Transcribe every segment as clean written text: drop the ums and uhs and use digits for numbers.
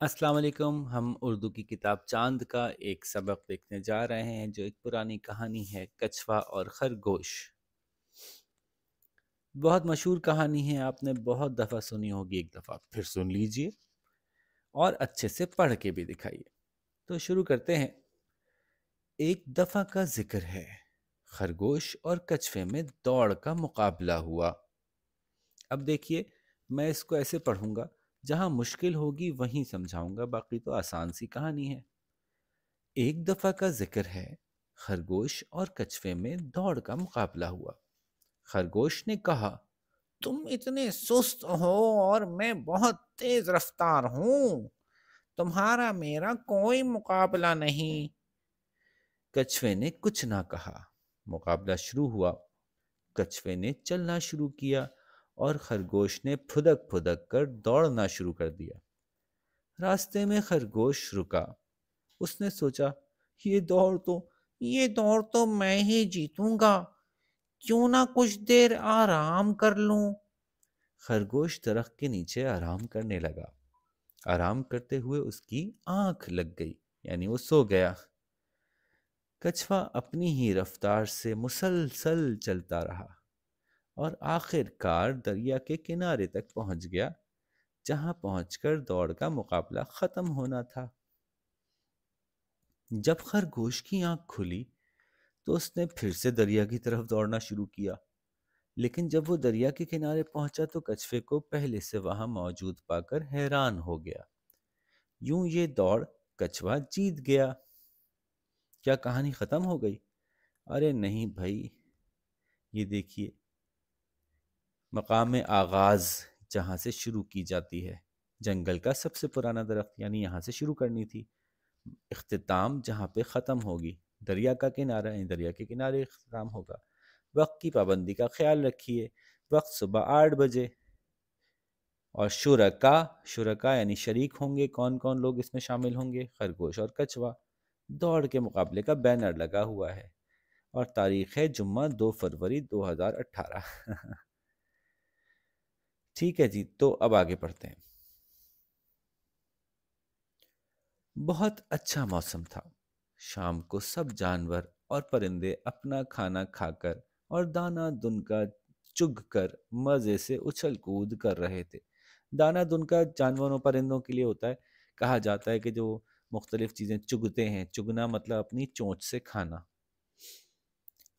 السلام علیکم. ہم اردو کی کتاب چاند کا ایک سبق دیکھنے جا رہے ہیں جو ایک پرانی کہانی ہے، کچھوا اور خرگوش. بہت مشہور کہانی ہے، آپ نے بہت دفعہ سنی ہوگی. ایک دفعہ پھر سن لیجئے اور اچھے سے پڑھ کے بھی دکھائیے. تو شروع کرتے ہیں. ایک دفعہ کا ذکر ہے، خرگوش اور کچھوے میں دوڑ کا مقابلہ ہوا. اب دیکھیے، میں اس کو ایسے پڑھوں گا، جہاں مشکل ہوگی وہیں سمجھاؤں گا، باقی تو آسان سی کہانی ہے. ایک دفعہ کا ذکر ہے، خرگوش اور کچھوے میں دوڑ کا مقابلہ ہوا. خرگوش نے کہا، تم اتنے سست ہو اور میں بہت تیز رفتار ہوں. تمہارا میرا کوئی مقابلہ نہیں. کچھوے نے کچھ نہ کہا. مقابلہ شروع ہوا. کچھوے نے چلنا شروع کیا اور خرگوش نے پھدک پھدک کر دوڑنا شروع کر دیا. راستے میں خرگوش رکا. اس نے سوچا، یہ دوڑ تو میں ہی جیتوں گا. کیوں نہ کچھ دیر آرام کر لوں. خرگوش درخت کے نیچے آرام کرنے لگا. آرام کرتے ہوئے اس کی آنکھ لگ گئی، یعنی وہ سو گیا. کچھوا اپنی ہی رفتار سے مسلسل چلتا رہا اور آخر کار دریا کے کنارے تک پہنچ گیا، جہاں پہنچ کر دوڑ کا مقابلہ ختم ہونا تھا. جب خرگوش کی آنکھ کھلی تو اس نے پھر سے دریا کی طرف دوڑنا شروع کیا. لیکن جب وہ دریا کے کنارے پہنچا تو کچھوے کو پہلے سے وہاں موجود پا کر حیران ہو گیا. یوں یہ دوڑ کچھوا جیت گیا. کیا کہانی ختم ہو گئی؟ ارے نہیں بھائی، یہ دیکھیے، مقام آغاز جہاں سے شروع کی جاتی ہے، جنگل کا سب سے پرانا درخت، یعنی یہاں سے شروع کرنی تھی. اختتام جہاں پہ ختم ہوگی، دریا کا کنارہ، یعنی دریا کے کنارے اختتام ہوگا. وقت کی پابندی کا خیال رکھیے. وقت صبح 8 بجے. اور شرکا یعنی شریک ہوں گے. کون کون لوگ اس میں شامل ہوں گے؟ خرگوش اور کچھوا. دوڑ کے مقابلے کا بینر لگا ہوا ہے اور تاریخ ہے جمعہ 2 فروری 2018. ٹھیک ہے جی، تو اب آگے پڑھتے ہیں. بہت اچھا موسم تھا. شام کو سب جانور اور پرندے اپنا کھانا کھا کر اور دانہ دن کا چگ کر مزے سے اچھل کود کر رہے تھے. دانہ دن کا جانوروں پرندوں کے لیے ہوتا ہے. کہا جاتا ہے کہ جو مختلف چیزیں چگتے ہیں، چگنا مطلب اپنی چونچ سے کھانا.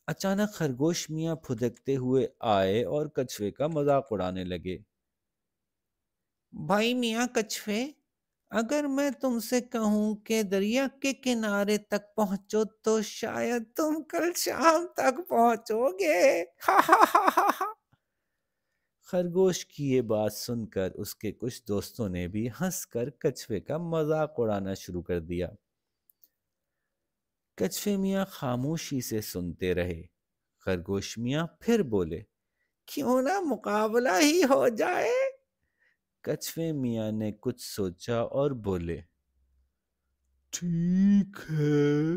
اچانک خرگوش میاں پھدکتے ہوئے آئے اور کچھوے کا مذاق اڑانے لگے. بھائی میاں کچھوے، اگر میں تم سے کہوں کہ دریا کے کنارے تک پہنچو تو شاید تم کل شام تک پہنچو گے. ہا ہا ہا ہا ہا. خرگوش کی یہ بات سن کر اس کے کچھ دوستوں نے بھی ہنس کر کچھوے کا مذاق اڑانا شروع کر دیا. کچھوے میاں خاموشی سے سنتے رہے. خرگوش میاں پھر بولے، کیوں نہ مقابلہ ہی ہو جائے. کچھوے میاں نے کچھ سوچا اور بولے، ٹھیک ہے،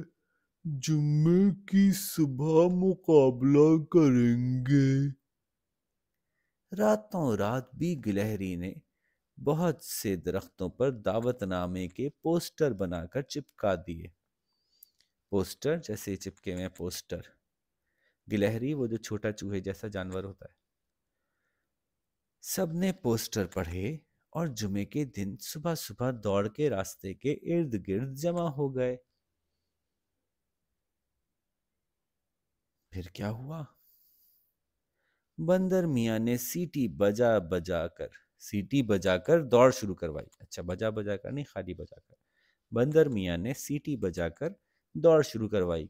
جمعے کی صبح مقابلہ کریں گے. راتوں رات بھی گلہری نے بہت سے درختوں پر دعوت نامے کے پوسٹر بنا کر چپکا دیے. پوسٹر جیسے چپکے میں پوسٹر. گلہری وہ جو چھوٹا چوہے جیسا جانور ہوتا ہے. سب نے پوسٹر پڑھے اور جمعے کے دن صبح صبح دوڑ کے راستے کے ارد گرد جمع ہو گئے. پھر کیا ہوا؟ بندر میاں نے سیٹی بجا کر دوڑ شروع کروائی. اچھا، بجا کر نہیں، خالی بجا کر. بندر میاں نے سیٹی بجا کر دوڑ شروع کروائی.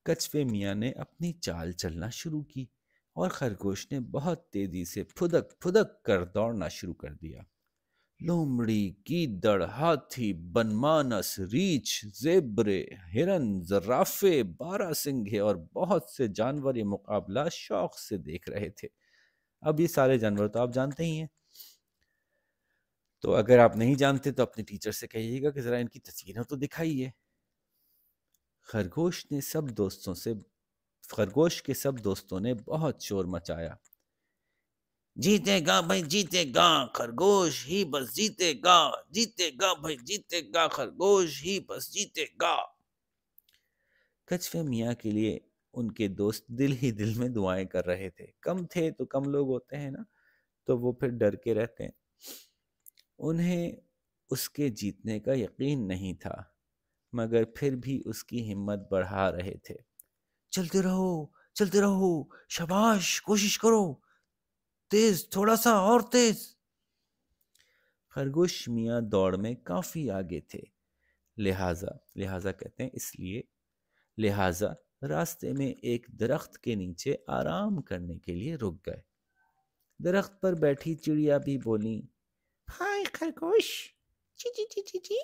کچھوے میاں نے اپنی چال چلنا شروع کی اور خرگوش نے بہت تیزی سے پھدک پھدک کر دوڑنا شروع کر دیا. لومڑی، گیدڑ، ہاتھی، بنمانس، ریچھ، زیبرے، ہرن، زرافے، باراسنگھے اور بہت سے جانور یہ مقابلہ شوق سے دیکھ رہے تھے. اب یہ سارے جانور تو آپ جانتے ہی ہیں، تو اگر آپ نہیں جانتے تو اپنے ٹیچر سے کہیے گا کہ ذرا ان کی تصویریں تو دکھائیے. خرگوش کے سب دوستوں نے بہت شور مچایا. جیتے گا بھائی جیتے گا، خرگوش ہی بس جیتے گا، جیتے گا بھائی جیتے گا، خرگوش ہی بس جیتے گا۔ کچھوے میاں کے لیے ان کے دوست دل ہی دل میں دعائیں کر رہے تھے۔ کم تھے تو کم لوگ ہوتے ہیں نا، تو وہ پھر ڈر کے رہتے ہیں۔ انہیں اس کے جیتنے کا یقین نہیں تھا، مگر پھر بھی اس کی ہمت بڑھا رہے تھے۔ چلتے رہو، چلتے رہو، شاباش، کوشش کرو، تیز، تھوڑا سا اور تیز۔ خرگوش میاں دوڑ میں کافی آگے تھے، لہٰذا کہتے ہیں اس لیے، لہٰذا راستے میں ایک درخت کے نیچے آرام کرنے کے لیے رک گئے۔ درخت پر بیٹھی چڑیا بھی بولی، بھائی خرگوش، جی جی جی جی جی،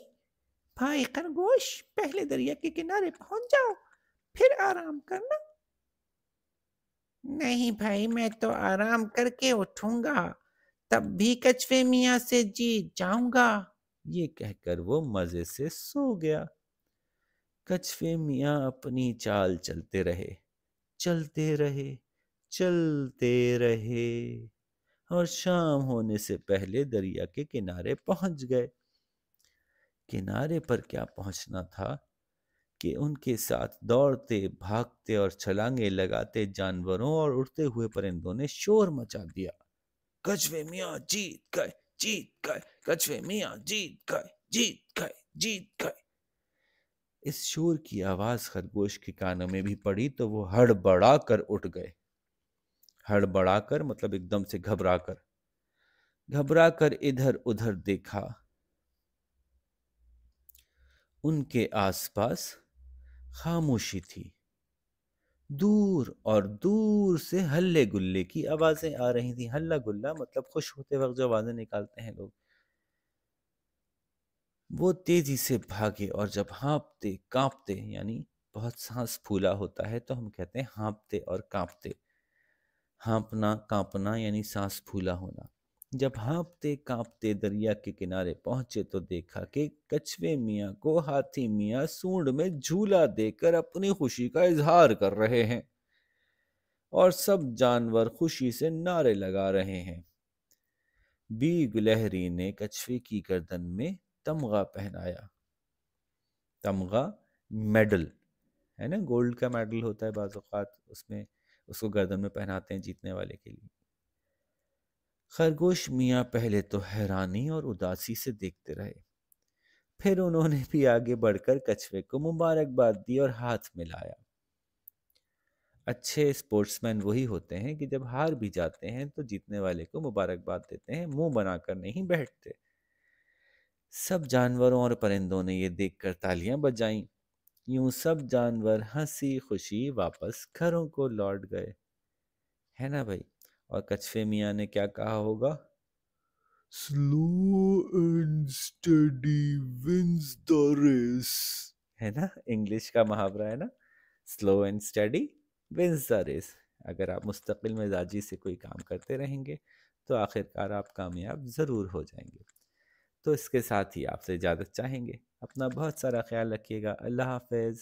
بھائی خرگوش، پہلے دریا کے کنارے پہنچ جاؤ، پھر آرام کرنا۔ نہیں بھائی، میں تو آرام کر کے اٹھوں گا، تب بھی کچھوے میاں سے جیت جاؤں گا۔ یہ کہہ کر وہ مزے سے سو گیا۔ کچھوے میاں اپنی چال چلتے رہے، چلتے رہے، چلتے رہے، اور شام ہونے سے پہلے دریا کے کنارے پہنچ گئے۔ کنارے پر کیا پہنچنا تھا کہ ان کے ساتھ دوڑتے، بھاگتے اور چھلانگیں لگاتے جانوروں اور اڑتے ہوئے پرندوں نے شور مچا دیا۔ کچھوے میاں جیت گئے، جیت گئے، کچھوے میاں جیت گئے، جیت گئے، جیت گئے۔ اس شور کی آواز خرگوش کے کانوں میں بھی پڑی تو وہ ہڑبڑا کر اٹھ گئے۔ ہڑبڑا کر مطلب ایک دم سے گھبرا کر ادھر ادھر دیکھا۔ ان کے آس پاس خاموشی تھی۔ دور اور دور سے ہلے گلے کی آوازیں آ رہی تھیں۔ ہلہ گلہ مطلب خوش ہوتے وقت جو آوازیں نکالتے ہیں لوگ۔ وہ تیزی سے بھاگے اور جب ہانپتے کانپتے، یعنی بہت سانس پھولا ہوتا ہے تو ہم کہتے ہیں ہانپتے اور کانپتے۔ ہانپنا کانپنا یعنی سانس پھولا ہونا۔ جب ہانپتے کانپتے دریا کے کنارے پہنچے تو دیکھا کہ کچھوے میاں کو ہاتھی میاں سونڈ میں جھولا دے کر اپنی خوشی کا اظہار کر رہے ہیں، اور سب جانور خوشی سے نعرے لگا رہے ہیں۔ بی گلہری نے کچھوے کی گردن میں تمغہ پہنایا۔ تمغہ میڈل ہے نا، گولڈ کا میڈل ہوتا ہے بعض اوقات، اس میں اس کو گردن میں پہناتے ہیں جیتنے والے کے لیے۔ خرگوش میاں پہلے تو حیرانی اور اداسی سے دیکھتے رہے، پھر انہوں نے بھی آگے بڑھ کر کچھوے کو مبارکباد دی اور ہاتھ ملایا۔ اچھے اسپورٹس مین وہی ہوتے ہیں کہ جب ہار بھی جاتے ہیں تو جیتنے والے کو مبارکباد دیتے ہیں، منہ بنا کر نہیں بیٹھتے۔ سب جانوروں اور پرندوں نے یہ دیکھ کر تالیاں بجائیں۔ یوں سب جانور ہنسی خوشی واپس گھروں کو لوٹ گئے، ہے نا بھائی؟ اور کچھوے میاں نے کیا کہا ہوگا؟ Slow and steady wins the race، ہے نا؟ انگلش کا محاورہ ہے نا، Slow and steady wins the race۔ اگر آپ مستقل مزاجی سے کوئی کام کرتے رہیں گے تو آخرکار آپ کامیاب ضرور ہو جائیں گے۔ تو اس کے ساتھ ہی آپ سے اجازت چاہیں گے۔ اپنا بہت سارا خیال رکھیے گا۔ اللہ حافظ۔